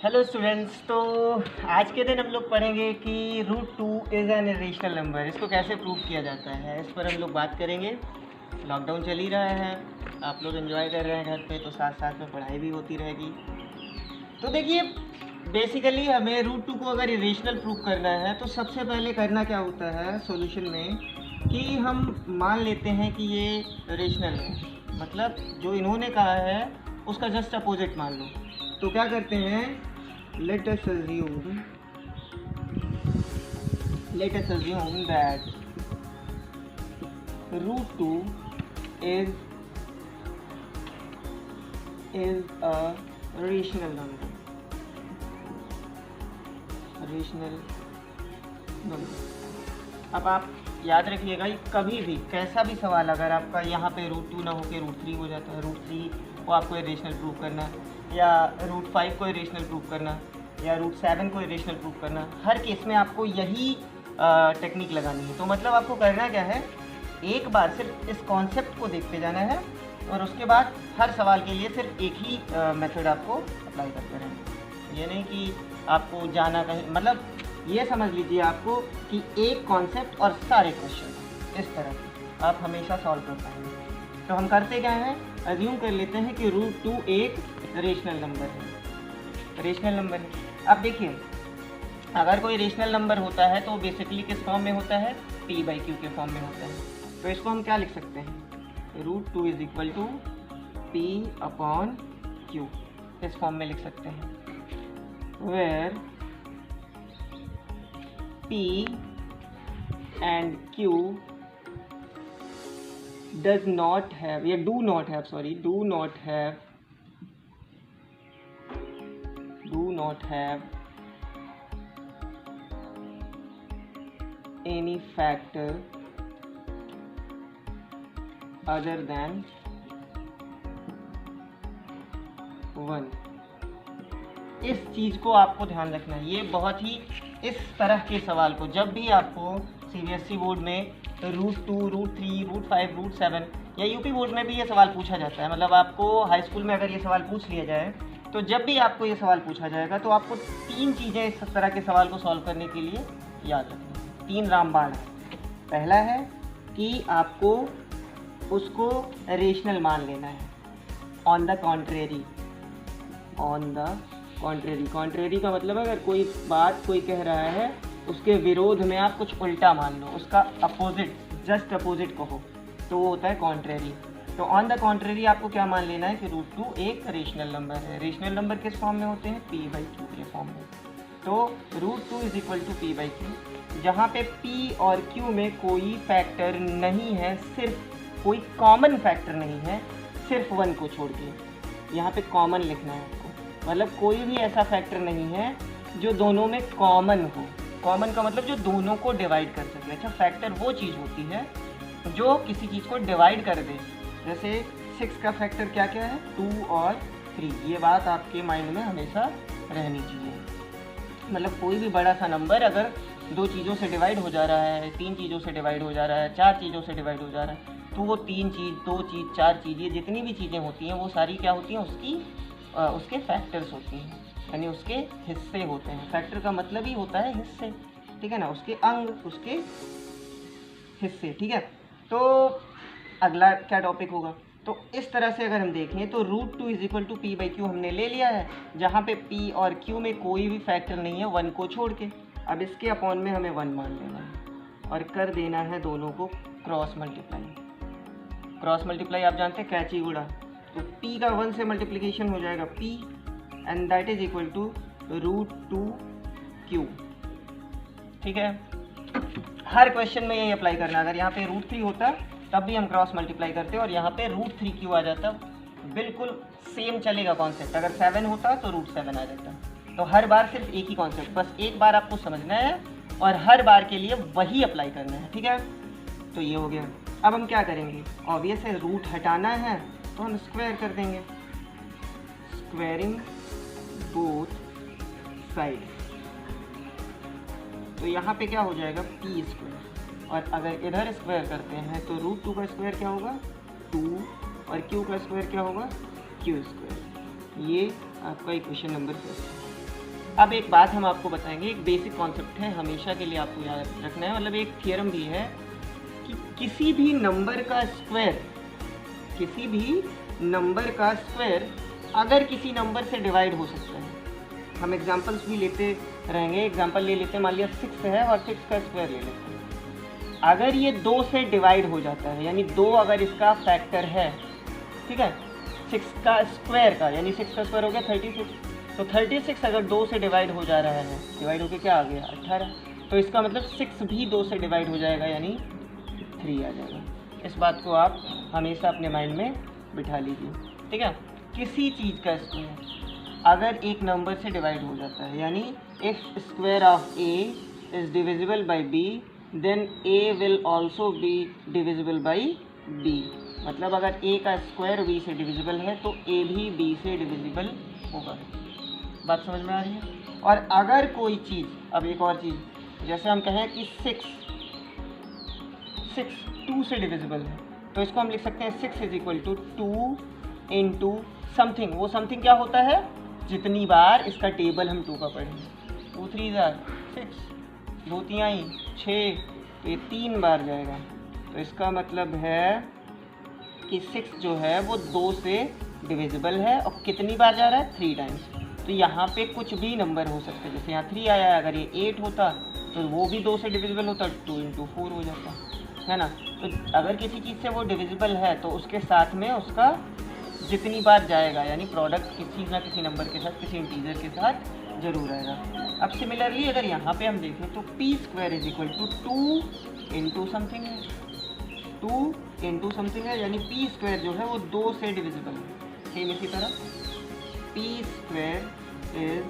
Hello students. तो आज के दिन हम लोग पढ़ेंगे कि root 2 is an irrational number. इसको कैसे प्रूव किया जाता है इस पर हम लोग बात करेंगे। लॉकडाउन चल ही रहा है, आप लोग एंजॉय कर रहे हैं घर पे, तो साथ साथ में पढ़ाई भी होती रहेगी। तो देखिए, बेसिकली हमें रूट 2 को अगर इरेशनल प्रूव करना है तो सबसे पहले करना क्या होता है सॉल्यूशन में कि हम मान लेते हैं कि ये रेशनल है, मतलब जो इन्होंने कहा है उसका जस्ट अपोजिट मान लो। तो क्या करते हैं, let us assume that root 2 is a rational number. अब आप याद रखिएगा, कभी भी कैसा भी सवाल अगर आपका यहाँ पे रूट 2 ना हो के रूट 3 हो जाता है, रूट 3 को आपको इरेशनल प्रूव करना, या रूट 5 को इरेशनल प्रूव करना, या रूट 7 को इरेशनल प्रूव करना, हर केस में आपको यही टेक्निक लगानी है। तो मतलब आपको करना क्या है, एक बार सिर्फ इस कॉन्सेप्ट को देखते जाना है और उसके बाद हर सवाल के लिए सिर्फ एक ही मेथड आपको अप्लाई करते रहना। ये नहीं कि आपको जाना कहीं, मतलब ये समझ लीजिए आपको कि एक कॉन्सेप्ट और सारे क्वेश्चन इस तरह आप हमेशा सॉल्व कर पाएंगे। तो हम करते क्या हैं, अज्यूम कर लेते हैं कि रूट 2 एक रेशनल नंबर है, रेशनल नंबर है। अब देखिए, अगर कोई रेशनल नंबर होता है तो बेसिकली किस फॉर्म में होता है, p/q के फॉर्म में होता है। तो इसको हम क्या लिख सकते हैं, root 2 is equal to p/q, इस फॉर्म में लिख सकते हैं, where p and q does not have, या do not have any factor other than 1। इस चीज़ को आपको ध्यान रखना है। ये बहुत ही, इस तरह के सवाल को जब भी आपको सीबीएसई बोर्ड में रूट 2, रूट 3, रूट 5, रूट 7 या यूपी बोर्ड में भी ये सवाल पूछा जाता है, मतलब आपको हाई स्कूल में अगर ये सवाल पूछ लिया जाए तो जब भी आपको ये सवाल पूछा जाएगा तो आपको 3 चीज़ें इस तरह के सवाल को सॉल्व करने के लिए याद रखनी, 3 रामबाण है। पहला है कि आपको उसको रेशनल मान लेना है, ऑन द कॉन्ट्रेरी। कॉन्ट्रेरी का मतलब अगर कोई बात कोई कह रहा है उसके विरोध में आप कुछ उल्टा मान लो, उसका अपोजिट, जस्ट अपोजिट कहो, तो वो होता है कॉन्ट्रेरी। तो ऑन द कॉन्ट्रेरी आपको क्या मान लेना है कि रूट 2 एक रेशनल नंबर है। रेशनल नंबर किस फॉर्म में होते हैं, p/q के फॉर्म में। तो root 2 is equal to p/q, जहाँ पे p और q में कोई फैक्टर नहीं है, सिर्फ कोई कॉमन फैक्टर नहीं है, सिर्फ 1 को छोड़ के। यहाँ पे कॉमन लिखना है आपको, मतलब कोई भी ऐसा फैक्टर नहीं है जो दोनों में कॉमन हो। कॉमन का मतलब जो दोनों को डिवाइड कर सके। अच्छा, फैक्टर वो चीज़ होती है जो किसी चीज़ को डिवाइड कर दे। जैसे 6 का फैक्टर क्या क्या है, 2 और 3। ये बात आपके माइंड में हमेशा रहनी चाहिए। मतलब कोई भी बड़ा सा नंबर अगर 2 चीज़ों से डिवाइड हो जा रहा है, 3 चीज़ों से डिवाइड हो जा रहा है, 4 चीज़ों से डिवाइड हो जा रहा है, तो वो 3 चीज़, 2 चीज़, 4 चीज़, ये जितनी भी चीज़ें होती हैं वो सारी क्या होती हैं, उसके फैक्टर्स होती हैं, यानी उसके हिस्से होते हैं। फैक्टर का मतलब ही होता है हिस्से, ठीक है ना, उसके अंग, उसके हिस्से, ठीक है। तो अगला क्या टॉपिक होगा, तो इस तरह से अगर हम देखें तो root 2 is equal to p/q हमने ले लिया है, जहाँ पे p और q में कोई भी फैक्टर नहीं है 1 को छोड़ के। अब इसके अपॉन में हमें 1 मान लेना है और कर देना है दोनों को क्रॉस मल्टीप्लाई। क्रॉस मल्टीप्लाई आप जानते हैं, कैची गुड़ा। तो p का 1 से मल्टीप्लिकेशन हो जाएगा p and that is equal to root 2q, ठीक है। हर क्वेश्चन में यही अप्लाई करना। अगर यहाँ पे रूट 3 होता तब भी हम क्रॉस मल्टीप्लाई करते और यहाँ पे रूट 3q आ जाता, बिल्कुल सेम चलेगा कॉन्सेप्ट। अगर 7 होता तो रूट 7 आ जाता। तो हर बार सिर्फ एक ही कॉन्सेप्ट, बस एक बार आपको समझना है और हर बार के लिए वही अप्लाई करना है, ठीक है। तो ये हो गया। अब हम क्या करेंगे, ऑब्वियस है रूट हटाना है तो हम स्क्वायर कर देंगे, स्क्वायरिंग बोथ साइड। तो यहाँ पे क्या हो जाएगा, p², और अगर इधर स्क्वायर करते हैं तो रूट 2 का स्क्वायर क्या होगा, 2, और q का स्क्वायर क्या होगा, q²। ये आपका इक्वेशन नंबर 1। अब एक बात हम आपको बताएंगे, एक बेसिक कॉन्सेप्ट है, हमेशा के लिए आपको याद रखना है, मतलब एक थियरम भी है कि किसी भी नंबर का स्क्वायर अगर किसी नंबर से डिवाइड हो सकता है। हम एग्जांपल्स भी लेते रहेंगे, एग्जांपल ले लेते हैं, मान लिया 6 है और 6 का स्क्वायर ले लेते हैं। अगर ये 2 से डिवाइड हो जाता है, यानी 2 अगर इसका फैक्टर है, ठीक है, 6 का स्क्वायर का, यानी 6 का स्क्वायर हो गया 36, तो 36 अगर 2 से डिवाइड हो जा रहा है, डिवाइड होके क्या आ गया 18, तो इसका मतलब 6 भी 2 से डिवाइड हो जाएगा, यानी 3 आ जाएगा। इस बात को आप हमेशा अपने माइंड में बिठा लीजिए, ठीक है। किसी चीज़ का स्क्वायर अगर एक नंबर से डिवाइड हो जाता है, यानी if square of A is divisible by B then A will also be divisible by B. मतलब अगर ए का स्क्वायर बी से डिविजिबल है तो ए भी बी से डिविजिबल होगा। बात समझ में आ रही है। और अगर कोई चीज़, अब एक और चीज़, जैसे हम कहें कि 6 2 से डिविजिबल है, तो इसको हम लिख सकते हैं 6 is equal to 2 into something. वो समथिंग क्या होता है, जितनी बार इसका टेबल हम 2 का पढ़ेंगे। 2 3 6, 2 3 6, तो ये 3 बार जाएगा। तो इसका मतलब है कि 6 जो है वो 2 से डिविजिबल है, और कितनी बार जा रहा है 3 टाइम्स। तो यहाँ पे कुछ भी नंबर हो सकते हैं, जैसे यहाँ 3 आया है, अगर ये 8 होता तो वो भी 2 से डिविजिबल होता, 2 इंटू 4 हो जाता है ना। तो अगर किसी चीज़ से वो डिविजिबल है तो उसके साथ में उसका जितनी बार जाएगा, यानी प्रोडक्ट किसी ना किसी नंबर के साथ, किसी इंटीजर के साथ जरूर आएगा। अब सिमिलरली अगर यहाँ पे हम देखें तो P square is equal to 2 into something है, 2 इंटू समथिंग है, यानी पी स्क्वायर जो है वो 2 से डिविजिबल है। सेम इसी तरह P square is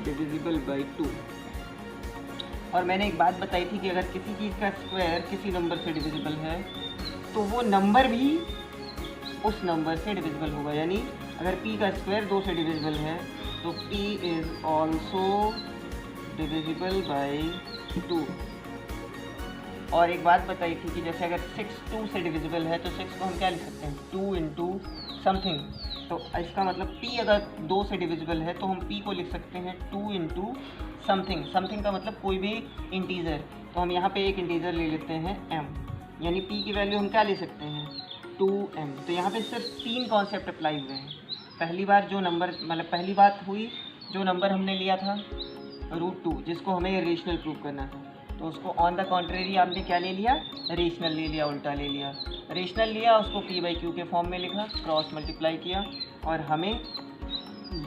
divisible by 2। और मैंने एक बात बताई थी कि अगर किसी चीज़ का स्क्वायर किसी नंबर से डिविजिबल है तो वो नंबर भी उस नंबर से डिविजिबल होगा। यानी अगर p का स्क्वायर 2 से डिविजिबल है तो p is also divisible by 2। और एक बात बताई थी कि जैसे अगर 6 2 से डिविजिबल है तो 6 को हम क्या लिख सकते हैं, 2 इंटू समथिंग। तो इसका मतलब p अगर 2 से डिविजिबल है तो हम p को लिख सकते हैं 2 इंटू समथिंग। समथिंग का मतलब कोई भी इंटीजर। तो हम यहाँ पे एक इंटीजर ले लेते हैं m, यानी p की वैल्यू हम क्या ले सकते हैं 2m। तो यहाँ पे सिर्फ 3 कॉन्सेप्ट अप्लाई हुए हैं। पहली बार जो नंबर, मतलब पहली बात हुई जो नंबर हमने लिया था √2, जिसको हमें रेशनल प्रूव करना था, तो उसको ऑन द कॉन्ट्रेरी आपने क्या ले लिया, रेशनल ले लिया, उल्टा ले लिया। रेशनल लिया, उसको p/q के फॉर्म में लिखा, क्रॉस मल्टीप्लाई किया और हमें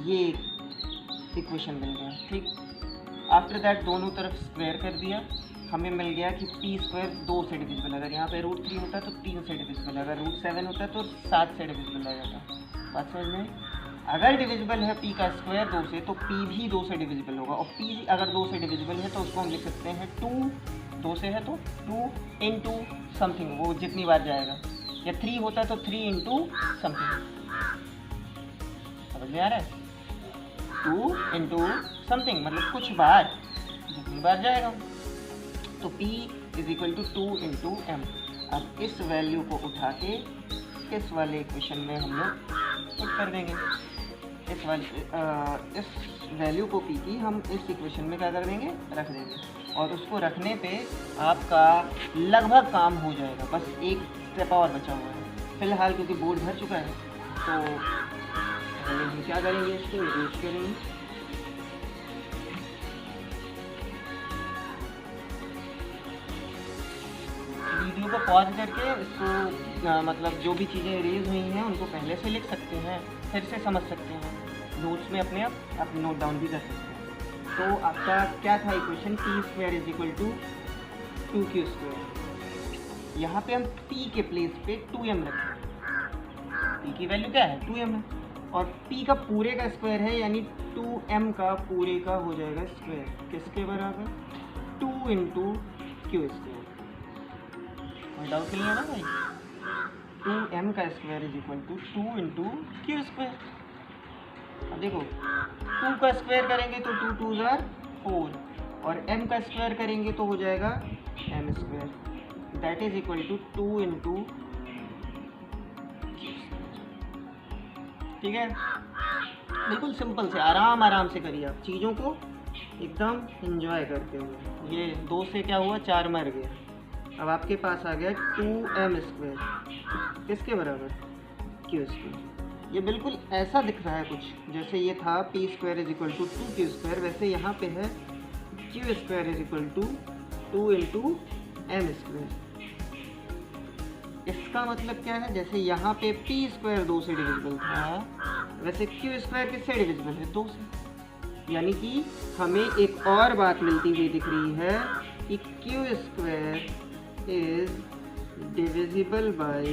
ये इक्वेशन मिल गया, ठीक। आफ्टर दैट दोनों तरफ स्क्वायर कर दिया, हमें मिल गया कि पी स्क्वायर 2 से डिविजिबल। अगर यहाँ पे √3 होता तो 3 से डिविजिबल, अगर √7 होता तो 7 से डिविजिबल आ जाता। बात समझ में। अगर डिविजिबल है p का स्क्वायर 2 से तो p भी 2 से डिविजिबल होगा, और p अगर 2 से डिविजिबल है तो उसको हम लिख सकते हैं 2 से है तो 2 इंटू समथिंग, वो जितनी बार जाएगा। या 3 होता तो 3 इंटू समथिंग। समझ में आ रहा है, 2 इंटू समथिंग मतलब कुछ बार, जितनी बार जाएगा। तो p is equal to 2 into m। अब इस वैल्यू को उठा के इस वाले इक्वेशन में हम लोग पुट कर देंगे। इस वैल्यू को p की हम इस इक्वेशन में क्या कर देंगे, रख देंगे। और उसको रखने पे आपका लगभग काम हो जाएगा, बस एक स्टेप और बचा हुआ है फिलहाल, क्योंकि बोर्ड भर चुका है। तो हम क्या करेंगे, इसको यूज करेंगे। वीडियो को पॉज करके इसको मतलब जो भी चीज़ें रेज हुई हैं उनको पहले से लिख सकते हैं, फिर से समझ सकते हैं, नोट्स में अपने आप नोट डाउन भी कर सकते हैं। तो आपका क्या था equation, P square is equal to 2q square. यहाँ पे हम p के प्लेस पे 2m रखें, p की वैल्यू क्या है 2m है, और p का पूरे का स्क्वायर है, यानी 2m का पूरे का हो जाएगा स्क्वायर, किसके बराबर 2 इंटू क्यू स्क्वायर। डाउट नहीं है ना भाई, 2m का square is equal to 2 into Q square. अब देखो 2 का स्क्वायर करेंगे तो 2 2 ज़ार 4, और m का स्क्वायर करेंगे तो हो जाएगा m square, that is equal to 2 into Q square. ठीक है, बिल्कुल सिंपल से आराम आराम से करिए आप चीज़ों को, एकदम एंजॉय करते हुए। ये 2 से क्या हुआ, 4 मर गया। अब आपके पास आ गया 2m², किसके बराबर, q²। ये बिल्कुल ऐसा दिख रहा है कुछ, जैसे ये था p² = 2q², वैसे यहाँ पे है q² = 2 × m²। इसका मतलब क्या है, जैसे यहाँ पे p² 2 से डिविजिबल था, वैसे q² किससे डिविजिबल है, 2 से। यानी कि हमें एक और बात मिलती हुई दिख रही है कि q² is divisible by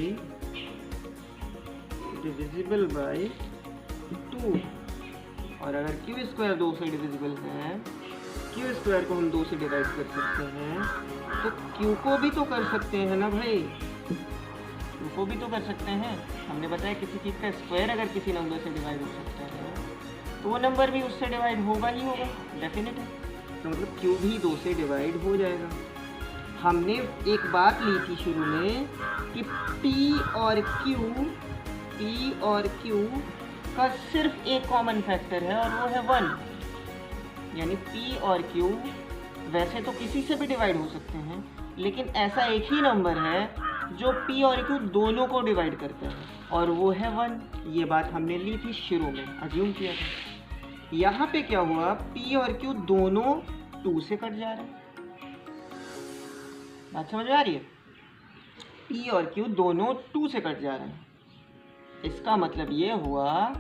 2। और अगर q² 2 से डिविजिबल है, q² को हम 2 से डिवाइड कर सकते हैं, तो q को भी तो कर सकते हैं ना भाई, q को भी तो कर सकते हैं। हमने बताया किसी चीज़ का स्क्वायर अगर किसी नंबर से डिवाइड हो सकता है तो वो नंबर भी उससे डिवाइड होगा ही होगा, डेफिनेट है। तो मतलब q भी 2 से डिवाइड हो जाएगा। हमने एक बात ली थी शुरू में कि p और q का सिर्फ एक कॉमन फैक्टर है और वो है 1। यानी p और q वैसे तो किसी से भी डिवाइड हो सकते हैं, लेकिन ऐसा एक ही नंबर है जो p और q दोनों को डिवाइड करता है और वो है 1। ये बात हमने ली थी शुरू में, अज्यूम किया था। यहाँ पे क्या हुआ, p और q दोनों 2 से कट जा रहे हैं। बात समझ में आ रही है, p और q दोनों 2 से कट जा रहे हैं। इसका मतलब ये हुआ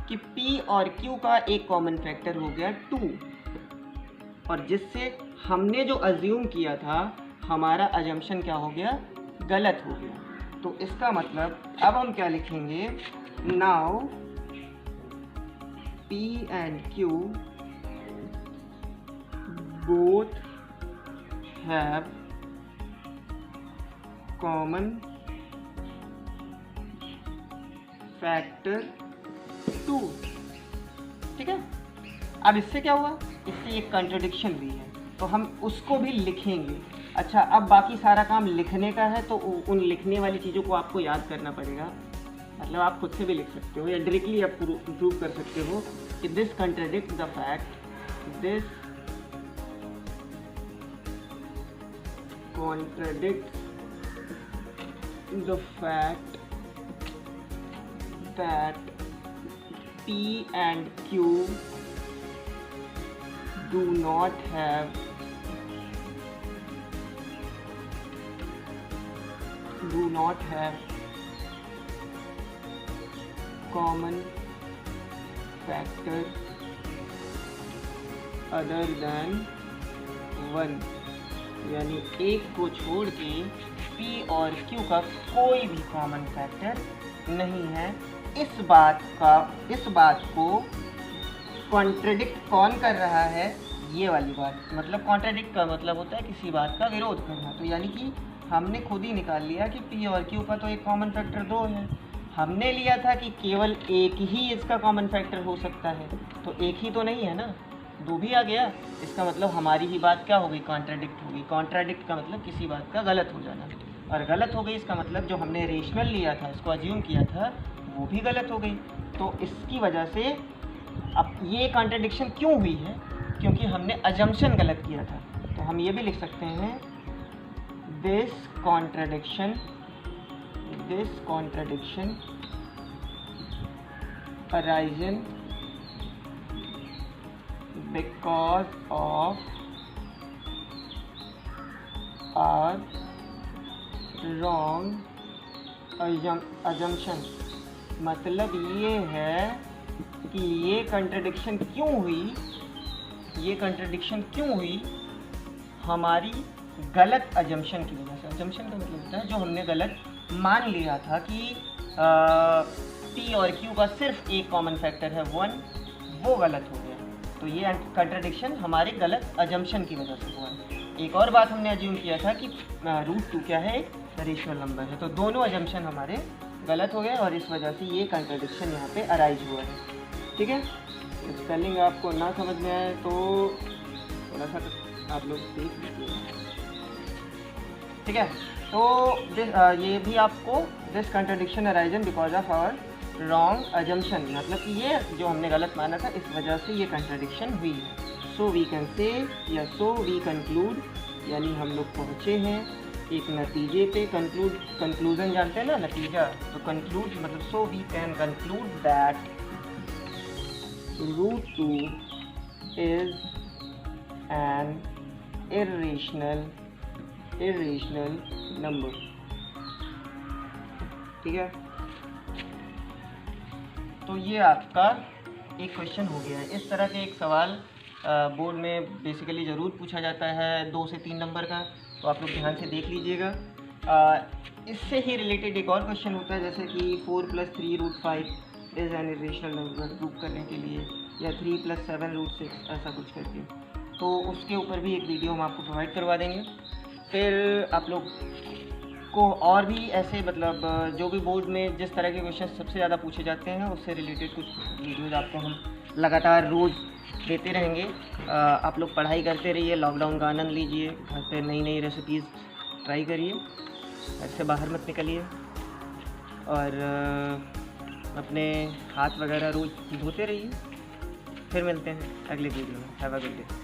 कि p और q का एक कॉमन फैक्टर हो गया 2, और जिससे हमने जो अज्यूम किया था, हमारा अजम्पशन क्या हो गया, गलत हो गया। तो इसका मतलब अब हम क्या लिखेंगे, now p and q both have common factor 2। ठीक है, अब इससे क्या हुआ, इससे एक कंट्रडिक्शन भी है, तो हम उसको भी लिखेंगे। अच्छा, अब बाकी सारा काम लिखने का है, तो उन लिखने वाली चीज़ों को आपको याद करना पड़ेगा। मतलब आप खुद से भी लिख सकते हो या डायरेक्टली आप प्रूव कर सकते हो कि this contradict the fact, this contradict the fact that p and q do not have common factor other than 1। यानी एक को छोड़ के p और q का कोई भी कॉमन फैक्टर नहीं है। इस बात को कॉन्ट्रडिक्ट कौन कर रहा है, ये वाली बात। मतलब कॉन्ट्रडिक्ट का मतलब होता है किसी बात का विरोध करना। तो यानी कि हमने खुद ही निकाल लिया कि p और q का तो एक कॉमन फैक्टर 2 है। हमने लिया था कि केवल एक ही इसका कॉमन फैक्टर हो सकता है, तो एक ही तो नहीं है ना, 2 भी आ गया। इसका मतलब हमारी ही बात क्या हो गई, कॉन्ट्रडिक्ट हो गई। कॉन्ट्रडिक्ट का मतलब किसी बात का गलत हो जाना, और गलत हो गई इसका मतलब जो हमने रेशनल लिया था, इसको अज्यूम किया था, वो भी गलत हो गई। तो इसकी वजह से अब ये कॉन्ट्रडिक्शन क्यों हुई है, क्योंकि हमने अजम्पशन गलत किया था। तो हम ये भी लिख सकते हैं, this contradiction arisen because of our wrong assumption। मतलब ये है कि ये कंट्रडिक्शन क्यों हुई, हमारी गलत अजम्पशन की वजह से। अजम्पशन का मतलब होता है जो हमने गलत मान लिया था कि p और q का सिर्फ एक कॉमन फैक्टर है 1, वो गलत हो गया। तो ये कंट्रडिक्शन हमारे गलत अजम्पशन की वजह से हुआ है। एक और बात हमने अज्यूम किया था कि √2 क्या है, रेशनल नंबर है। तो दोनों अजम्पशन हमारे गलत हो गए और इस वजह से ये कंट्रडिक्शन यहाँ पे अराइज हुआ है। ठीक है, स्पेलिंग आपको ना समझ में आए तो थोड़ा सा आप लोग देख लीजिए। ठीक है, तो ये भी आपको this contradiction arisen because of our wrong assumption, मतलब कि ये जो हमने गलत माना था इस वजह से ये कंट्राडिक्शन हुई है। सो वी कैन से या सो वी कंक्लूड, यानी हम लोग पहुँचे हैं एक नतीजे पे। कंक्लूजन जानते हैं ना, नतीजा, तो कंक्लूड मतलब so we can conclude that root 2 is an irrational number. ठीक है, तो ये आपका एक क्वेश्चन हो गया है। इस तरह के एक सवाल बोर्ड में बेसिकली ज़रूर पूछा जाता है 2 से 3 नंबर का, तो आप लोग ध्यान से देख लीजिएगा। इससे ही रिलेटेड एक और क्वेश्चन होता है, जैसे कि 4 + 3 √5 is an irrational number prove करने के लिए, या 3 + 7 √6 ऐसा कुछ करके, तो उसके ऊपर भी एक वीडियो हम आपको प्रोवाइड करवा देंगे। फिर आप लोग को और भी ऐसे मतलब जो भी बोर्ड में जिस तरह के क्वेश्चन सबसे ज़्यादा पूछे जाते हैं उससे रिलेटेड कुछ वीडियोज़ आपको हम लगातार रोज़ देते रहेंगे। आप लोग पढ़ाई करते रहिए, लॉकडाउन का आनंद लीजिए, घर पे नई रेसिपीज़ ट्राई करिए, घर से बाहर मत निकलिए, और अपने हाथ वगैरह रोज़ धोते रहिए। फिर मिलते हैं अगले वीडियो में। Have a good day.